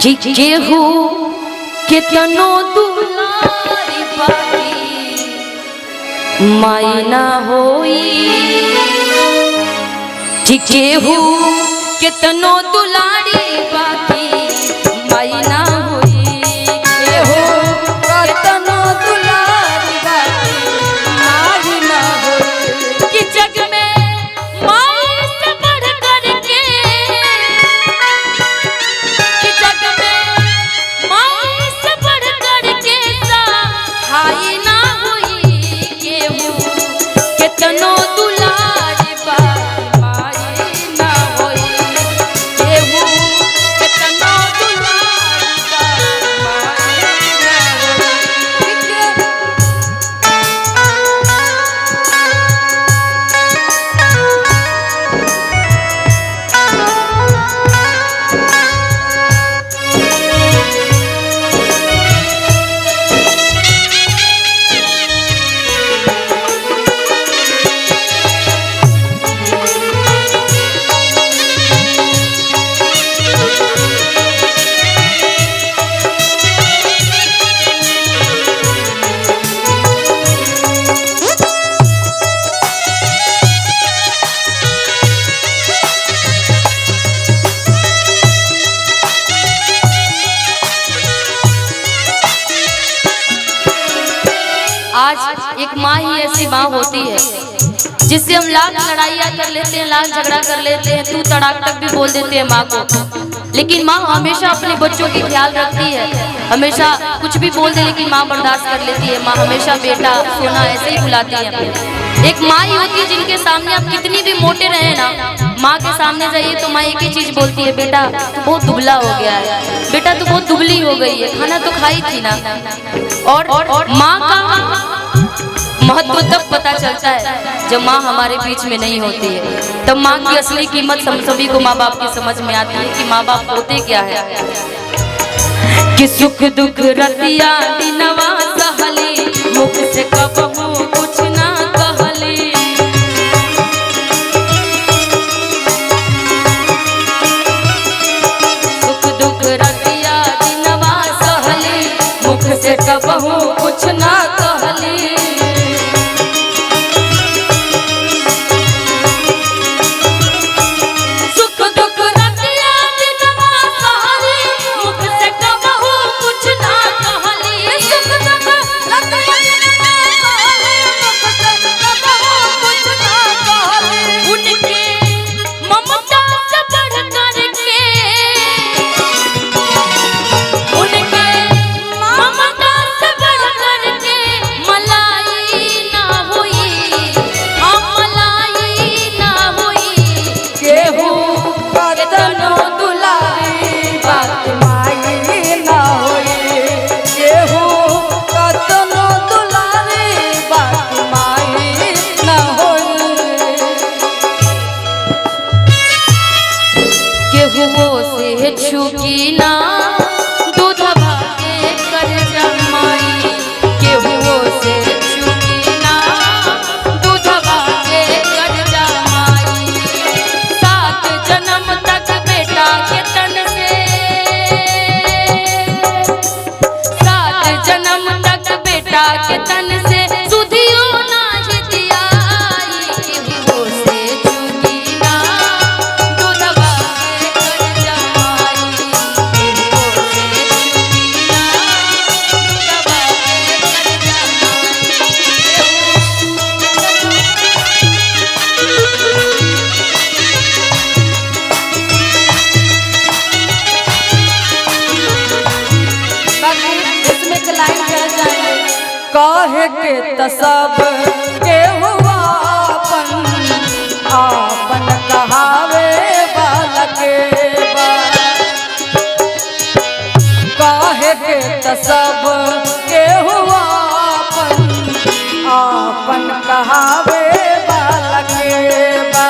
केहू केतनो दुलारी बाकी माई ना होई। केहू केतनो दुलारी बाकी माई ना होई। केहू केतनो दुलारी बाकी माई ना होई। कि जग में माई से बढ़ कर के, कि जग में माई से बढ़ कर के सहाय ना होई। केहू केतनो दुलारी बाकी माई ना होई। केहू केतनो दुलारी बाकी माई ना होई। आज एक माँ ही ऐसी माँ होती है जिससे हम लाख लड़ाइयाँ कर लेते हैं, लाख झगड़ा कर लेते हैं, तू तड़ाक तक भी बोल देते हैं माँ को, लेकिन माँ हमेशा अपने बच्चों की ख्याल रखती है। हमेशा कुछ भी बोल दे लेकिन माँ बर्दाश्त कर लेती है। माँ हमेशा बेटा सोना ऐसे ही बुलाती है। एक माँ ही होती है जिनके सामने आप कितनी भी मोटे रहे ना, माँ के सामने जाइए तो माँ एक ही चीज बोलती है, बेटा तू बहुत दुबला हो गया है, बेटा तू बहुत दुबली हो गई है, खाना तो खाई थी ना। और माँ का महत्व तब पता चलता है जब माँ हमारे बीच में नहीं होती है। तब माँ की असली कीमत हम सभी को माँ बाप की समझ में आती है कि माँ बाप होते क्या है। कि सुख दुख रतिया दिनवा सहली, मुख से कबहू कुछ ना कहली। सुख दुख रतिया दिनवा सहली, मुख से कबहू कुछ ना कहली। छुकी ना दूध भागे कर जमाई। केहू से छुकी ना दूध भागे कर जमाई। 7 जन्म तक बेटा के तन से, 7 जन्म तक बेटा के तन से सुधियो ना दियाई। केहू से छुकी ना दूध भागे कर जमाई। कहे के तसब के हुआ आपन कहावे बालक बा। कहे के तसब के हुआ आपन कहावे बालक बा।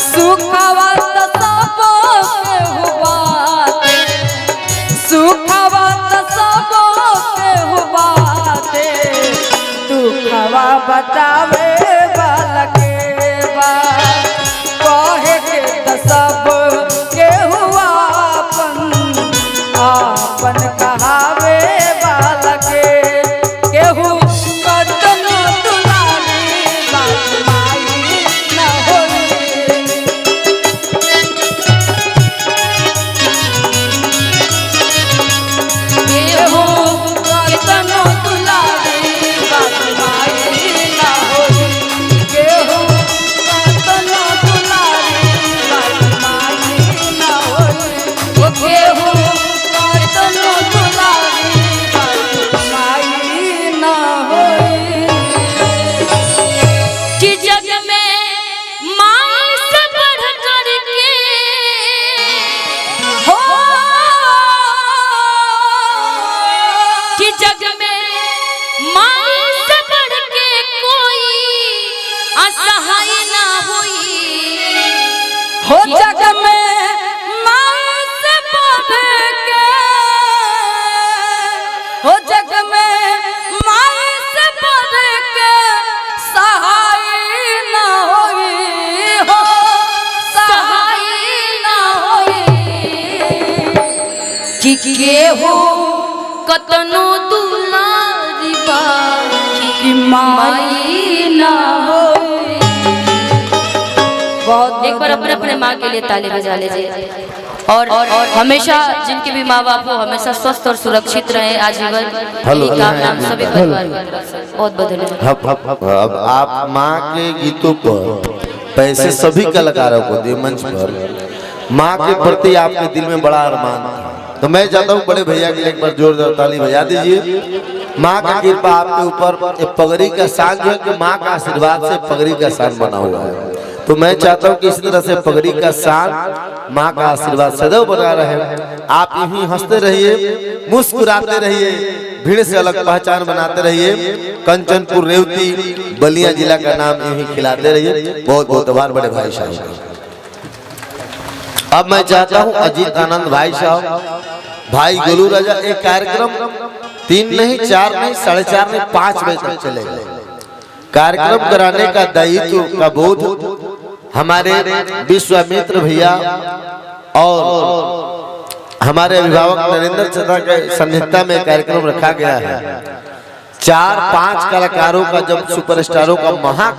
सुखवा तसब के हुआ, सुखवा तसब के हुआ, दुखवा बतावे बालक बा। कहे के सब के हुआ हो जग में माई से बढ़ के, हो जग में माई से बढ़ के सहाय न होई, हो सहाय न होई कि केहू कतनो दुलारी बाकी कि माई न होई। बहुत एक बार अपने अपने माँ के लिए ताली बजा लीजिए और हमेशा जिनके भी माँ बाप हो हमेशा स्वस्थ और सुरक्षित रहे आजीवन, यही कामना हम सभी परिवार की तरफ से। बहुत बहुत धन्यवाद। अब आप माँ के गीतों पर पैसे सभी कलाकारों को दिए मंच पर, माँ के प्रति आपके दिल में बड़ा अरमान था, तो मैं चाहता हूँ बड़े भैया के लिए एक बार जोरदार ताली बजा दीजिए। माँ की कृपा आपके ऊपर एक पगड़ी का शान जो है कि माँ का आशीर्वाद से पगड़ी का शान बना हुआ है, तो मैं चाहता हूँ कि इस तरह से पगड़ी का शान, माँ का आशीर्वाद सदैव बना रहे। आप यूं हंसते रहिए, मुस्कुराते रहिए, भीड़ से अलग पहचान बनाते रहिए, कंचनपुर रेवती बलिया जिला का नाम यूं ही खिलाते रहिए। बहुत बहुत आभार बड़े भाई साहब। अब मैं चाहता हूँ अजीत आनंद भाई साहब, भाई गोलू राजा, एक कार्यक्रम 3 नहीं 4 नहीं 4:30 नहीं 5 बजे तक चलेगा। कार्यक्रम कराने का दायित्व का बोध हमारे विश्वामित्र भैया और हमारे अभिभावक नरेंद्र चंद्रा के संहिता में कार्यक्रम रखा गया है। 4-5 कलाकारों का जब सुपरस्टारों का महा